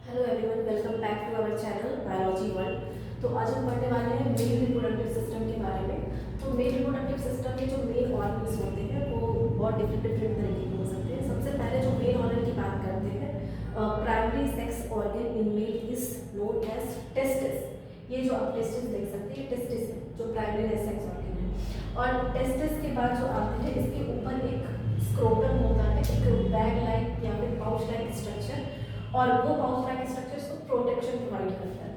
Hello everyone, welcome back to our channel biology world. तो आज हम पढ़ने वाले हैं मेल रिप्रोडक्टिव सिस्टम के बारे में। तो मेल रिप्रोडक्टिव सिस्टम के जो मेल ऑर्गन्स होते हैं वो बहुत डिफरेंट तरीके के हो सकते हैं। सबसे पहले जो मेल ऑर्गन की बात करते हैं, primary sex organ in male is known as testis. ये जो आप टेस्टिस देख सकते हैं, टेस्टिस है जो प्राइमरी सेक्स ऑर्गन है। और टेस्टिस के बाद जो आते हैं, इसके ऊपर एक स्क्रोटम होता है, एक बैग लाइक या फिर पाउच लाइक स्ट्रक्चर, और वो पाउच लाइक स्ट्रक्चर को प्रोटेक्शन प्रोवाइड करता है।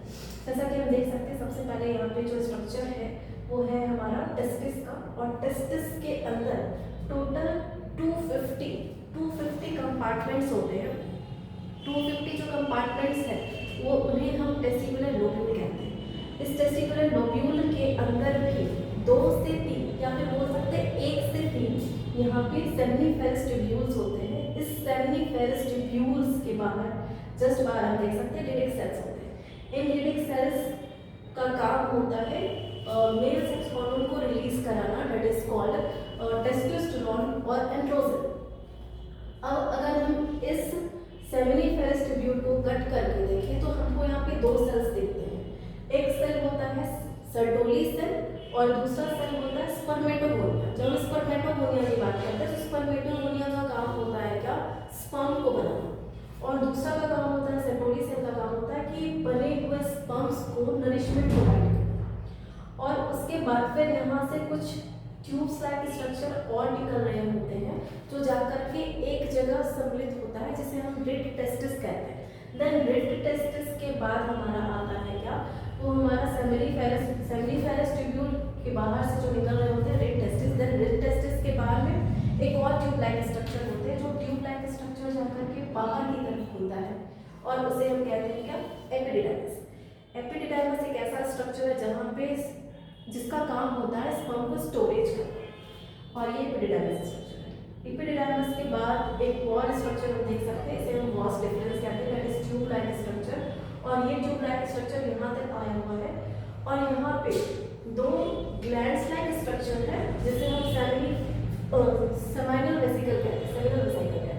जैसा कि हम देख सकते हैं, सबसे पहले यहाँ पे जो स्ट्रक्चर है वो है हमारा टेस्टिस का, और टेस्टिस के अंदर टोटल 250 कंपार्टमेंट्स होते हैं। 250 जो कंपार्टमेंट्स हैं वो उन्हें हम टेस्टिकुलर लोब्यूल कहते हैं। इस टेस्टिकुलर लोब्यूल के अंदर भी 2 से 3 या फिर बोल सकते हैं 1 से 3 यहाँ पे सेमिनिफेरस ट्यूब्यूल्स होते हैं। इस सेमिनिफेरस ट्यूब्यूल्स के बाहर जस्ट बाहर हम देख सकते हैं लिडिक सेल्स होते हैं। इन लिडिक सेल्स का काम होता है मेल सेक्स हार्मोन को रिलीज कराना, दैट इज कॉल्ड टेस्टोस्टेरोन और एंड्रोजन। अब अगर हम इस सेमिनिफेरस ट्यूब्यूल को कट करके देखें तो हमको यहाँ पे 2 सेल्स दिखते हैं। एक सेल होता है सर्टोली सेल और दूसरा सेल होता है स्पर्मेटोगोनिया। जब स्पर्मेटोगोनिया की बात करते हैं तो स्पर्मेटोगोनिया का काम होता है क्या, स्पर्म को बनाना, और दूसरा का काम होता है सर्टोली सेल का काम होता है कि बने हुए स्पर्म्स को नरिशमेंट प्रोवाइड करना। और उसके बाद फिर यहाँ से कुछ ट्यूब्स लाइक स्ट्रक्चर और निकल रहे होते हैं जो जाकर के एक जगह सम्मिलित होता है, जिसे हम रिड टेस्टिस कहते हैं। देन रिड टेस्टिस के बाद हमारा आता है क्या, वो हमारा सेमिनिफेरस ट्यूब्यूल के बाहर से जो निकल रहे होते हैं rete testis. Then rete testis के बाहर में एक और ट्यूब लाइक स्ट्रक्चर होते हैं, जो ट्यूब लाइक स्ट्रक्चर जाकर के बाहर की तरफ खुलता है, और उसे हम कहते हैं क्या, एपिडिडाइमिस। एपिडिडाइमिस एक ऐसा स्ट्रक्चर है जहाँ पे जिसका काम होता है स्पर्म को स्टोरेज करना, और ये एपिडिडाइमिस स्ट्रक्चर है। एपिडिडाइमिस के बाद एक और स्ट्रक्चर हम देख सकते हैं, इसे हम वास डिफरेंस कहते हैं, that is tube like structure. और ये ट्यूब लाइक स्ट्रक्चर यहाँ तक आया हुआ है, और यहाँ पे 2 ग्लैंड्स लाइक स्ट्रक्चर है जिसे हम सेमिनल वेसिकल कहते हैं, सेमिनल वेसिकल कहते हैं।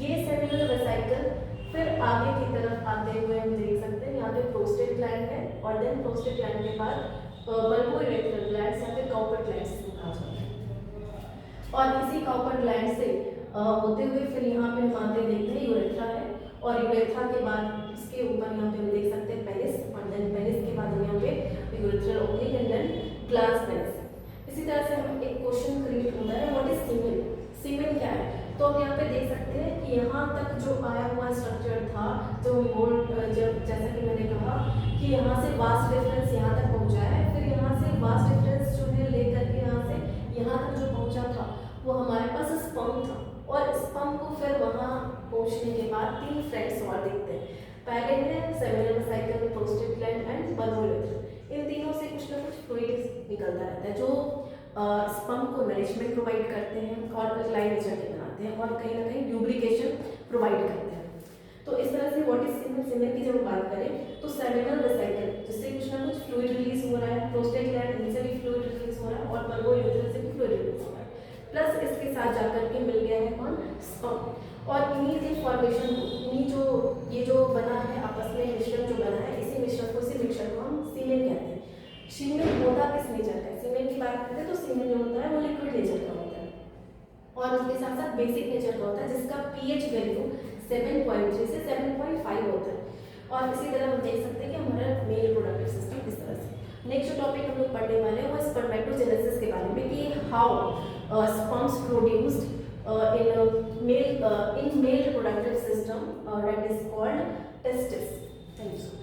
ये सेमिनल वेसिकल फिर आगे की तरफ आते हुए हम देख सकते हैं, यहाँ पे प्रोस्टेट ग्लैंड है, और देन प्रोस्टेट ग्लैंड के बाद बल्बो इरेक्टर ग्लैंड्स या फिर काउपर ग्लैंड्स इसको कहा जाता है। और इसी काउपर ग्लैंड से होते हुए फिर यहाँ पे हम आते देखते हैं यूरेथ्रा है, और यूरेथ्रा के बाद इसके ऊपर यहाँ पे हम देख सकते हैं पेनिस, और देन पेनिस के बाद हम यहाँ पे urethral opening and then glans penis. इसी तरह से हम एक क्वेश्चन क्रिएट होता है, व्हाट इज सीमेन। सीमेन क्या है, तो हम यहाँ पे देख सकते हैं कि यहाँ तक जो आया हुआ स्ट्रक्चर था, जो जब जैसा कि मैंने कहा कि यहाँ से वास्ट डिफरेंस यहाँ तक पहुँचा है, फिर यहाँ से वास्ट डिफरेंस जो है लेकर के यहाँ से यहाँ तक जो पहुँचा था वो हमारे पास स्पर्म था, और स्पर्म को फिर वहाँ पहुँचने के बाद 3 फ्रेंड्स और दिखते हैं। पहले है seminal vesicle, prostate gland and बल्बो इरेक्टर। इन तीनों से कुछ ना कुछ फ्लूइड निकलता रहता है जो स्पर्म को नरिशमेंट प्रोवाइड करते हैं और अल्कलाइन नेचर के बनाते हैं, और कहीं ना कहीं ल्यूब्रिकेशन प्रोवाइड करते हैं। तो इस तरह से व्हाट इज सीमेन, सीमेन की जब बात करें तो सेमिनल वेसिकल जिससे कुछ ना कुछ फ्लूइड रिलीज हो रहा है, प्रोस्टेट ग्लैंड इनसे भी फ्लूइड रिलीज हो रहा है, और बल्बो इरेक्टर से भी फ्लूइड रिलीज हो रहा है, प्लस इसके साथ जाकर के मिल गया है कौन, स्पर्म। और इन्हीं के फॉर्मेशन को, इन्हीं जो ये जो बना है आपस में मिश्रण जो बना है, इसी मिश्रण को हम सीमेन कहते हैं। सीमेन होता किस नेचर का है, सीमेन की बात करते हैं तो सीमेन जो होता है वो लिक्विड नेचर का होता है, और उसके साथ साथ बेसिक नेचर का होता है, जिसका पीएच वैल्यू 7.3 से 7.5 होता है। और इसी तरह हम देख सकते हैं कि हमारा मेल रिप्रोडक्टिव सिस्टम इस तरह से। नेक्स्ट टॉपिक हम लोग पढ़ने वाले हैं वो स्पर्मेटोजेनेसिस के बारे में, कि how sperms produced in male reproductive system that is called testis. Thank you.